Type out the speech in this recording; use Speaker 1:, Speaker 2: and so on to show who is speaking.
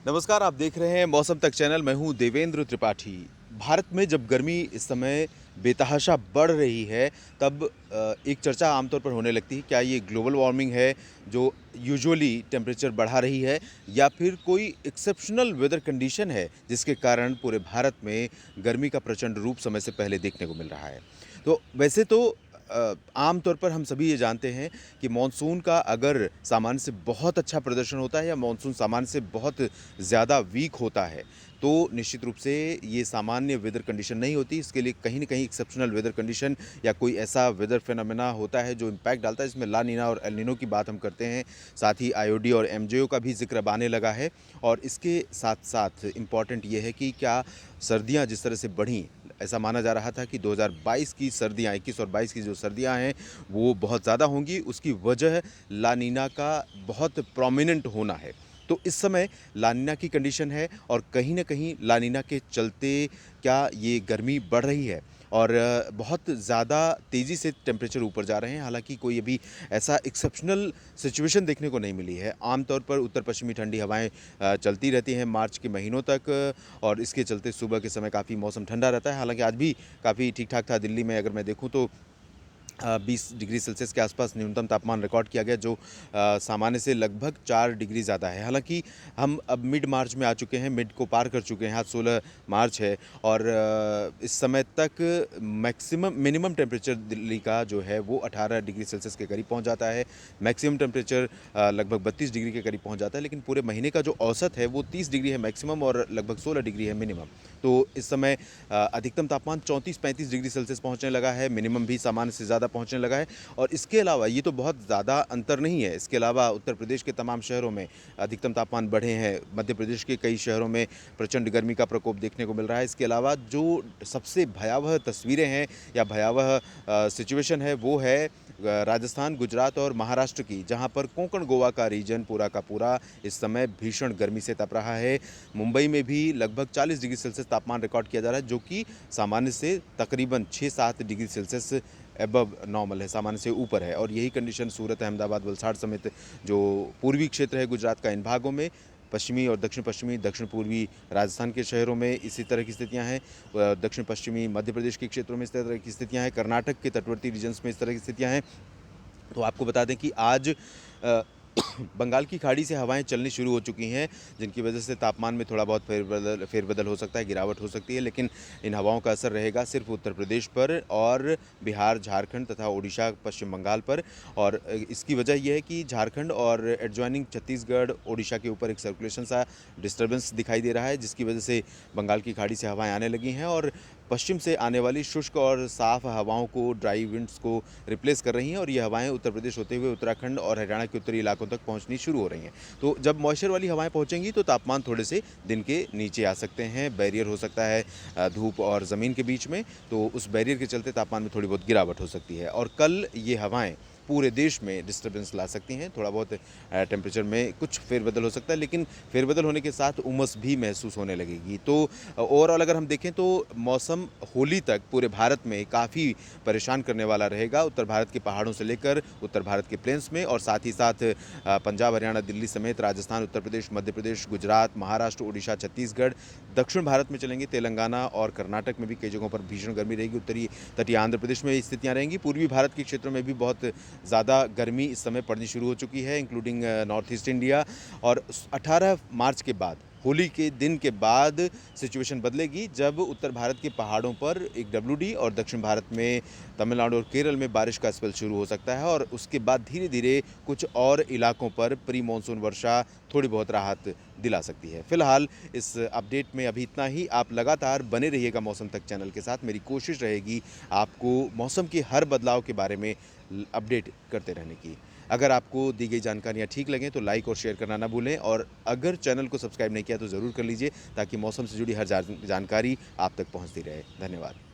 Speaker 1: नमस्कार, आप देख रहे हैं मौसम तक चैनल। मैं हूं देवेंद्र त्रिपाठी। भारत में जब गर्मी इस समय बेतहाशा बढ़ रही है, तब एक चर्चा आमतौर पर होने लगती है, क्या ये ग्लोबल वार्मिंग है जो यूजुअली टेम्परेचर बढ़ा रही है, या फिर कोई एक्सेप्शनल वेदर कंडीशन है जिसके कारण पूरे भारत में गर्मी का प्रचंड रूप समय से पहले देखने को मिल रहा है। तो वैसे तो आम तौर पर हम सभी ये जानते हैं कि मॉनसून का अगर सामान्य से बहुत अच्छा प्रदर्शन होता है या मॉनसून सामान्य से बहुत ज़्यादा वीक होता है, तो निश्चित रूप से ये सामान्य वेदर कंडीशन नहीं होती। इसके लिए कहीं न कहीं एक्सेप्शनल वेदर कंडीशन या कोई ऐसा वेदर फिनोमेना होता है जो इम्पैक्ट डालता है। इसमें ला नीना और एल नीनो की बात हम करते हैं। साथ ही आईओडी और एमजेओ का भी ज़िक्र अब आने लगा है। और इसके साथ-साथ इम्पॉर्टेंट ये है कि क्या सर्दियाँ जिस तरह से बढ़ीं, ऐसा माना जा रहा था कि 2022 की सर्दियाँ, 21 और 22 की जो सर्दियाँ हैं, वो बहुत ज़्यादा होंगी। उसकी वजह ला नीना का बहुत प्रोमिनेंट होना है। तो इस समय ला नीना की कंडीशन है और कहीं न कहीं ला नीना के चलते क्या ये गर्मी बढ़ रही है और बहुत ज़्यादा तेज़ी से टेम्परेचर ऊपर जा रहे हैं। हालाँकि कोई अभी ऐसा एक्सेप्शनल सिचुएशन देखने को नहीं मिली है। आमतौर पर उत्तर-पश्चिमी ठंडी हवाएँ चलती रहती हैं मार्च के महीनों तक और इसके चलते सुबह के समय काफ़ी मौसम ठंडा रहता है। हालाँकि आज भी काफ़ी ठीक-ठाक था। दिल्ली में अगर मैं देखूँ तो 20 डिग्री सेल्सियस के आसपास न्यूनतम तापमान रिकॉर्ड किया गया, जो सामान्य से लगभग 4 डिग्री ज़्यादा है। हालाँकि हम अब मिड मार्च में आ चुके हैं, मिड को पार कर चुके हैं। आज 16 मार्च है और इस समय तक मिनिमम टेम्परेचर दिल्ली का जो है वो 18 डिग्री सेल्सियस के करीब पहुँच जाता है। मैक्सिमम टेम्परेचर लगभग 32 डिग्री के करीब पहुँच जाता है, लेकिन पूरे महीने का जो औसत है वो 30 डिग्री है मैक्सिमम और लगभग 16 डिग्री है मिनिमम। तो इस समय अधिकतम तापमान 34-35 डिग्री सेल्सियस पहुँचने लगा है, मिनिमम भी सामान्य से ज़्यादा पहुँचने लगा है। और इसके अलावा ये तो बहुत ज़्यादा अंतर नहीं है, इसके अलावा उत्तर प्रदेश के तमाम शहरों में अधिकतम तापमान बढ़े हैं। मध्य प्रदेश के कई शहरों में प्रचंड गर्मी का प्रकोप देखने को मिल रहा है। इसके अलावा जो सबसे भयावह तस्वीरें हैं या भयावह सिचुएशन है वो है राजस्थान, गुजरात और महाराष्ट्र की, जहाँ पर कोंकण गोवा का रीजन पूरा का पूरा इस समय भीषण गर्मी से तप रहा है। मुंबई में भी लगभग 40 डिग्री सेल्सियस तापमान रिकॉर्ड किया जा रहा है, जो कि सामान्य से तकरीबन 6-7 डिग्री सेल्सियस एबव नॉर्मल है, सामान्य से ऊपर है। और यही कंडीशन सूरत, अहमदाबाद, वलसाड़ समेत जो पूर्वी क्षेत्र है गुजरात का, इन भागों में पश्चिमी और दक्षिण पश्चिमी, दक्षिण पूर्वी राजस्थान के शहरों में इसी तरह की स्थितियां हैं। दक्षिण पश्चिमी मध्य प्रदेश के क्षेत्रों में इस तरह की स्थितियां हैं। कर्नाटक के तटवर्ती रीजन्स में इस तरह की स्थितियां हैं। तो आपको बता दें कि आज अ, बंगाल की खाड़ी से हवाएं चलनी शुरू हो चुकी हैं, जिनकी वजह से तापमान में थोड़ा बहुत फेरबदल हो सकता है, गिरावट हो सकती है। लेकिन इन हवाओं का असर रहेगा सिर्फ उत्तर प्रदेश पर और बिहार, झारखंड तथा ओडिशा, पश्चिम बंगाल पर। और इसकी वजह यह है कि झारखंड और एडजॉइनिंग छत्तीसगढ़, ओडिशा के ऊपर एक सर्कुलेशन सा डिस्टर्बेंस दिखाई दे रहा है, जिसकी वजह से बंगाल की खाड़ी से हवाएं आने लगी हैं और पश्चिम से आने वाली शुष्क और साफ हवाओं को, ड्राई विंड्स को रिप्लेस कर रही हैं। और ये हवाएं उत्तर प्रदेश होते हुए उत्तराखंड और हरियाणा के उत्तरी इलाकों तक पहुंचनी शुरू हो रही हैं। तो जब मॉइस्चर वाली हवाएं पहुंचेंगी तो तापमान थोड़े से दिन के नीचे आ सकते हैं, बैरियर हो सकता है धूप और ज़मीन के बीच में, तो उस बैरियर के चलते तापमान में थोड़ी बहुत गिरावट हो सकती है। और कल ये हवाएं पूरे देश में डिस्टर्बेंस ला सकती हैं। थोड़ा बहुत टेम्परेचर में कुछ फेरबदल हो सकता है, लेकिन फेरबदल होने के साथ उमस भी महसूस होने लगेगी। तो ओवरऑल अगर हम देखें तो मौसम होली तक पूरे भारत में काफ़ी परेशान करने वाला रहेगा। उत्तर भारत के पहाड़ों से लेकर उत्तर भारत के प्लेन्स में, और साथ ही साथ पंजाब, हरियाणा, दिल्ली समेत राजस्थान, उत्तर प्रदेश, मध्य प्रदेश, गुजरात, महाराष्ट्र, उड़ीसा, छत्तीसगढ़, दक्षिण भारत में चलेंगे, तेलंगाना और कर्नाटक में भी कई जगहों पर भीषण गर्मी रहेगी। उत्तरी तटीय आंध्र प्रदेश में स्थितियाँ रहेंगी। पूर्वी भारत के क्षेत्रों में भी बहुत ज़्यादा गर्मी इस समय पड़नी शुरू हो चुकी है, इंक्लूडिंग नॉर्थ ईस्ट इंडिया। और 18 मार्च के बाद, होली के दिन के बाद सिचुएशन बदलेगी, जब उत्तर भारत के पहाड़ों पर एक WD और दक्षिण भारत में तमिलनाडु और केरल में बारिश का स्पेल शुरू हो सकता है। और उसके बाद धीरे धीरे कुछ और इलाकों पर प्री मानसून वर्षा थोड़ी बहुत राहत दिला सकती है। फिलहाल इस अपडेट में अभी इतना ही। आप लगातार बने रहिएगा मौसम तक चैनल के साथ। मेरी कोशिश रहेगी आपको मौसम के हर बदलाव के बारे में अपडेट करते रहने की। अगर आपको दी गई जानकारियाँ ठीक लगें तो लाइक और शेयर करना ना भूलें, और अगर चैनल को सब्सक्राइब नहीं किया तो ज़रूर कर लीजिए, ताकि मौसम से जुड़ी हर जानकारी आप तक पहुंचती रहे। धन्यवाद।